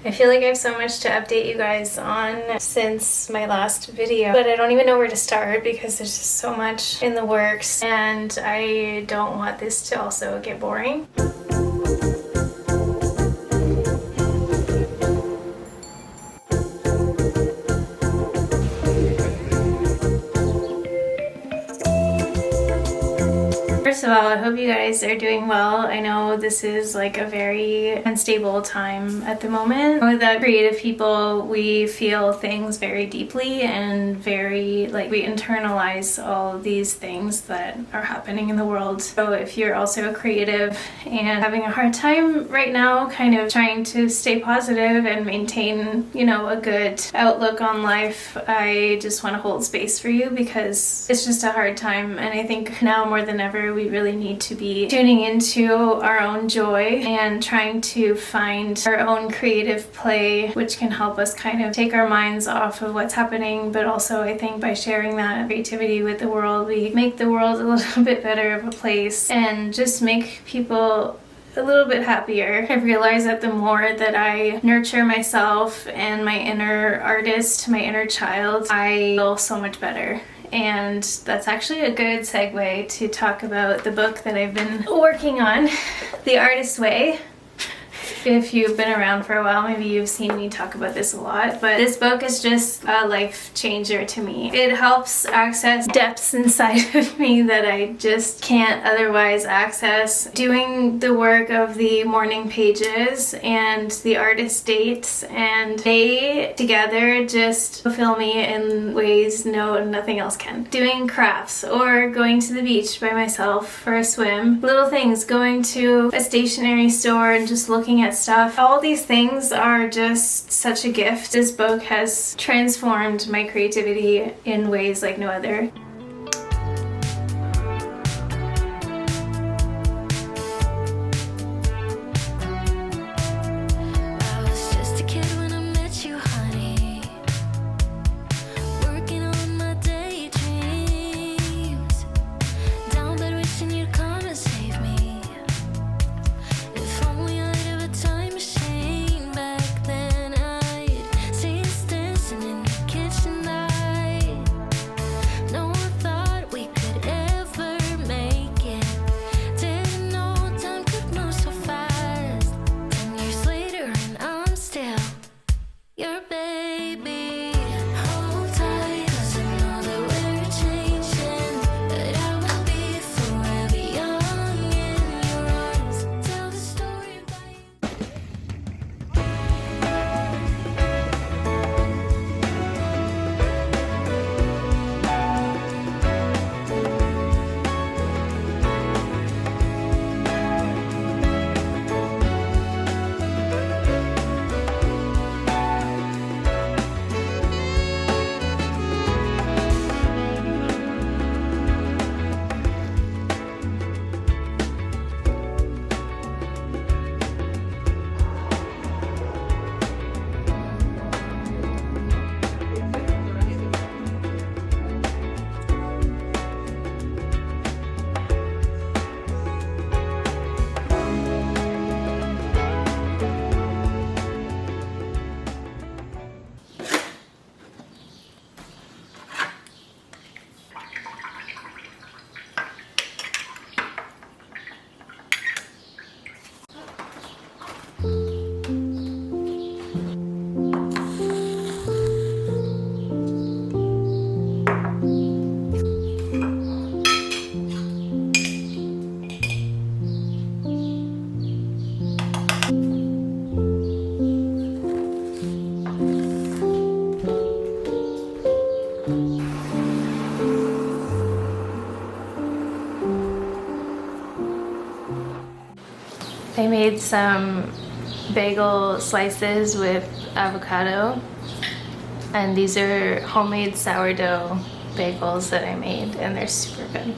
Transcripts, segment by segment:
I feel like I have so much to update you guys on since my last video, but I don't even know where to start because there's just so much in the works and I don't want this to also get boring. First of all, I hope you guys are doing well. I know this is like a very unstable time at the moment. With creative people, we feel things very deeply and very like we internalize all of these things that are happening in the world. So if you're also a creative and having a hard time right now, kind of trying to stay positive and maintain, you know, a good outlook on life, I just want to hold space for you because it's just a hard time. And I think now more than ever, we really need to be tuning into our own joy and trying to find our own creative play, which can help us kind of take our minds off of what's happening. But also I think by sharing that creativity with the world, we make the world a little bit better of a place and just make people a little bit happier. I realize that the more that I nurture myself and my inner artist, my inner child, I feel so much better. And that's actually a good segue to talk about the book that I've been working on, The Artist's Way. If you've been around for a while, maybe you've seen me talk about this a lot, but this book is just a life changer to me. It helps access depths inside of me that I just can't otherwise access. Doing the work of the morning pages and the artist dates, and they together just fulfill me in ways nothing else can. Doing crafts or going to the beach by myself for a swim. Little things, going to a stationery store and just looking at stuff. All these things are just such a gift. This book has transformed my creativity in ways like no other. I made some bagel slices with avocado, and these are homemade sourdough bagels that I made, and they're super good.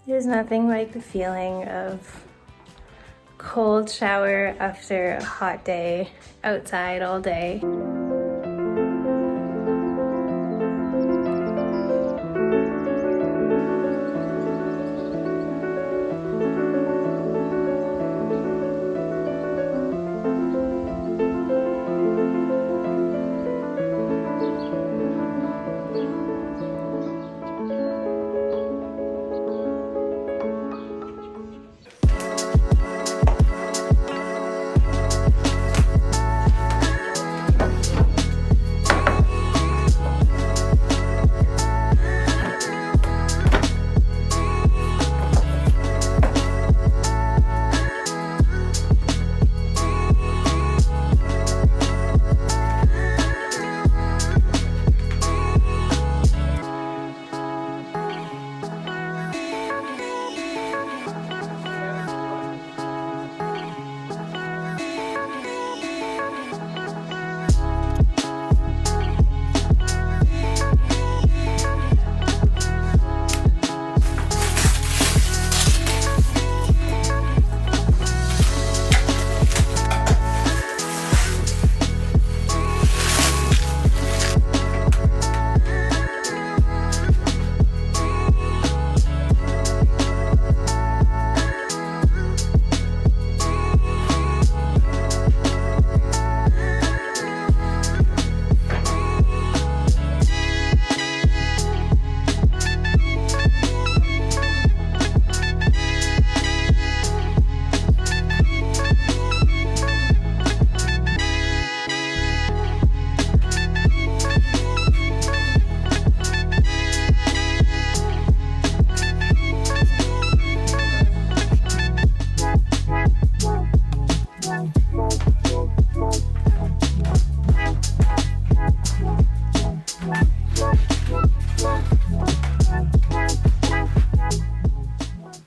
There's nothing like the feeling of cold shower after a hot day outside all day.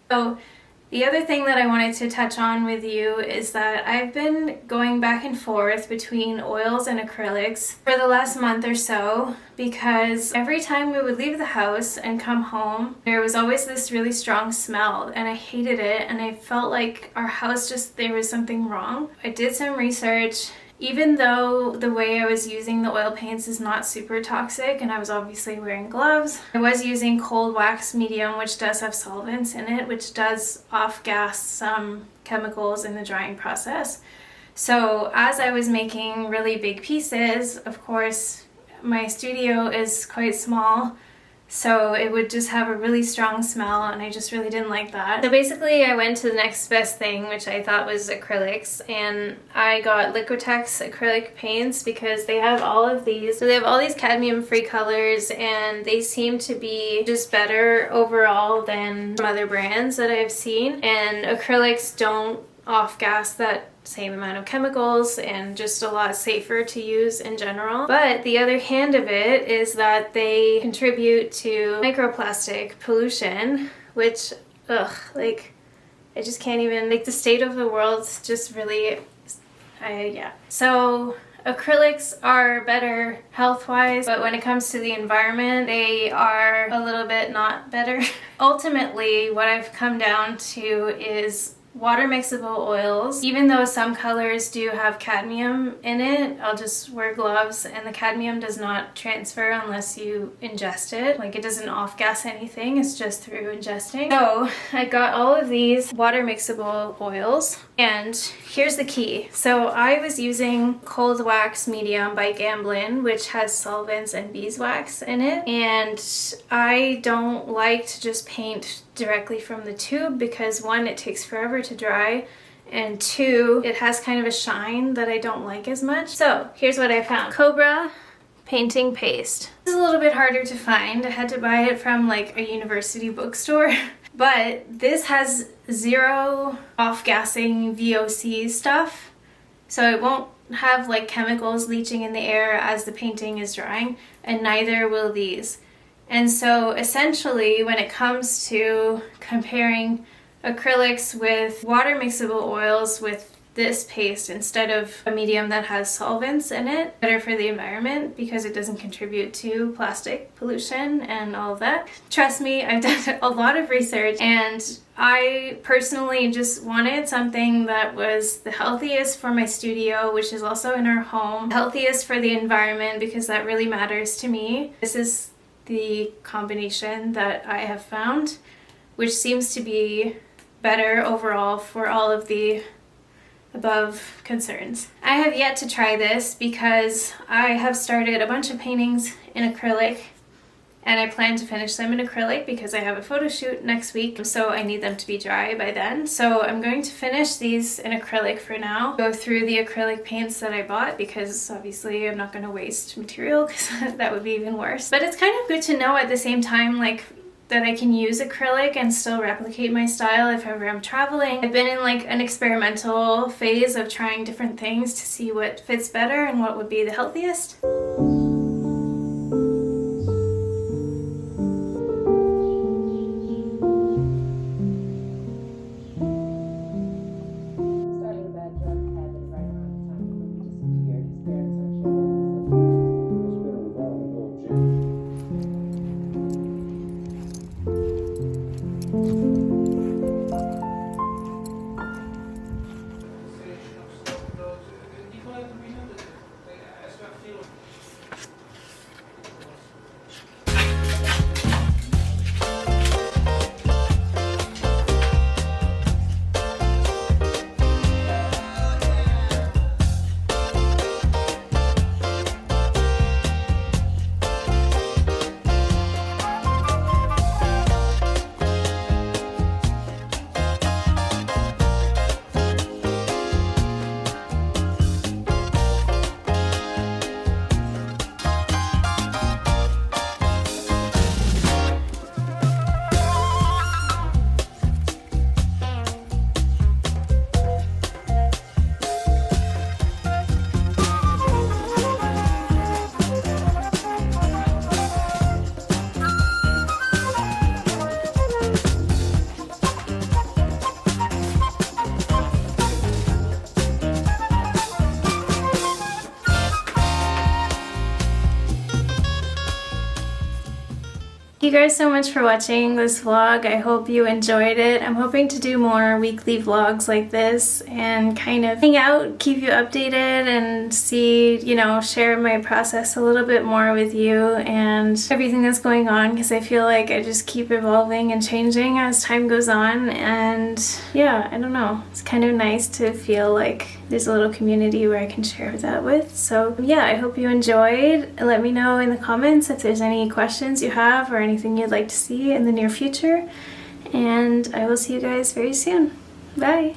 So the other thing that I wanted to touch on with you is that I've been going back and forth between oils and acrylics for the last month or so, because every time we would leave the house and come home, there was always this really strong smell, and I hated it, and I felt like our house there was something wrong. I did some research, even though the way I was using the oil paints is not super toxic and I was obviously wearing gloves, I was using cold wax medium, which does have solvents in it, which does off-gas some chemicals in the drying process. So as I was making really big pieces, of course, my studio is quite small, so it would just have a really strong smell, and I just really didn't like that. So basically I went to the next best thing, which I thought was acrylics, and I got Liquitex acrylic paints because they have all of these. So they have all these cadmium-free colors, and they seem to be just better overall than some other brands that I've seen. And acrylics don't off-gas that same amount of chemicals and just a lot safer to use in general. But the other hand of it is that they contribute to microplastic pollution, which, like, I just can't even, like, the state of the world's just really, yeah. So acrylics are better health-wise, but when it comes to the environment, they are a little bit not better. Ultimately, what I've come down to is water mixable oils. Even though some colors do have cadmium in it, I'll just wear gloves, and the cadmium does not transfer unless you ingest it. Like, it doesn't off-gas anything, it's just through ingesting. So I got all of these water mixable oils, and here's the key. So I was using cold wax medium by Gamblin, which has solvents and beeswax in it, and I don't like to just paint directly from the tube because, one, it takes forever to dry, and two, it has kind of a shine that I don't like as much. So here's what I found. Cobra painting paste. This is a little bit harder to find. I had to buy it from like a university bookstore. But this has zero off-gassing VOC stuff, so it won't have like chemicals leaching in the air as the painting is drying, and neither will these. And so essentially, when it comes to comparing acrylics with water mixable oils with this paste instead of a medium that has solvents in it, better for the environment because it doesn't contribute to plastic pollution and all of that. Trust me, I've done a lot of research, and I personally just wanted something that was the healthiest for my studio, which is also in our home, healthiest for the environment because that really matters to me. This is the combination that I have found, which seems to be better overall for all of the above concerns. I have yet to try this because I have started a bunch of paintings in acrylic, and I plan to finish them in acrylic because I have a photo shoot next week, so I need them to be dry by then. So I'm going to finish these in acrylic for now, go through the acrylic paints that I bought because obviously I'm not going to waste material because that would be even worse. But it's kind of good to know at the same time, like, that I can use acrylic and still replicate my style if ever I'm traveling. I've been in like an experimental phase of trying different things to see what fits better and what would be the healthiest. Thank you guys so much for watching this vlog. I hope you enjoyed it. I'm hoping to do more weekly vlogs like this and kind of hang out, keep you updated, and see, you know, share my process a little bit more with you and everything that's going on, because I feel like I just keep evolving and changing as time goes on. And yeah, I don't know. It's kind of nice to feel like there's a little community where I can share that with. So yeah, I hope you enjoyed. Let me know in the comments if there's any questions you have or anything you'd like to see in the near future. And I will see you guys very soon. Bye!